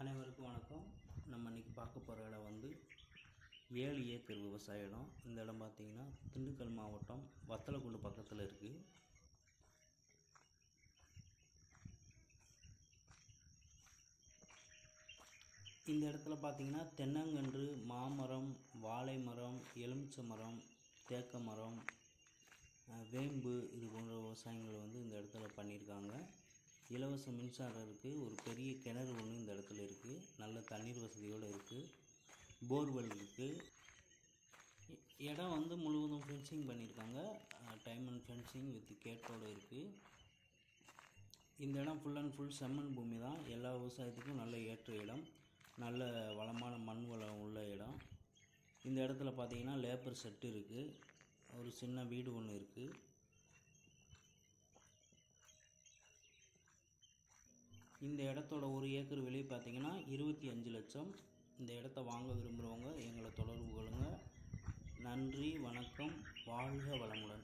அனைவருக்கும் வணக்கம். நம்ம இன்றைக்கி பார்க்க போகிற இடம் வந்து 7 ஏக்கர் விவசாய இடம். இந்த இடம் பார்த்திங்கன்னா திண்டுக்கல் மாவட்டம் வத்தலக்குண்டு பக்கத்தில் இருக்குது. இந்த இடத்துல பார்த்திங்கன்னா தென்னங்கன்று, மாமரம், வாழை மரம், எலுமிச்சை மரம், தேக்க மரம், வேம்பு இது போன்ற விவசாயங்கள் வந்து இந்த இடத்துல பண்ணியிருக்காங்க. இலவச மின்சாரம் இருக்குது. ஒரு பெரிய கிணறு ஒன்று இந்த இடத்துல இருக்குது. நல்ல தண்ணீர் வசதியோடு இருக்குது. போர்வெல் இருக்குது. இடம் வந்து முழுவதும் ஃபென்சிங் பண்ணியிருக்காங்க. டைமண்ட் ஃபென்சிங் வித் கேட்டோடு இருக்குது. இந்த இடம் ஃபுல் அண்ட் ஃபுல் செம்மண் பூமி தான். எல்லா விவசாயத்துக்கும் நல்ல ஏற்ற இடம், நல்ல வளமான மண் வளம் உள்ள இடம். இந்த இடத்துல பார்த்திங்கன்னா லேபர் செட்டு இருக்குது. ஒரு சின்ன வீடு ஒன்று இருக்குது. இந்த இடத்தோட 1 ஏக்கர் விலை பார்த்திங்கன்னா 25 லட்சம். இந்த இடத்த வாங்க விரும்புகிறவங்க எங்களை தொடர்பு கொள்ளுங்கள். நன்றி, வணக்கம், வாழ்க வளமுடன்.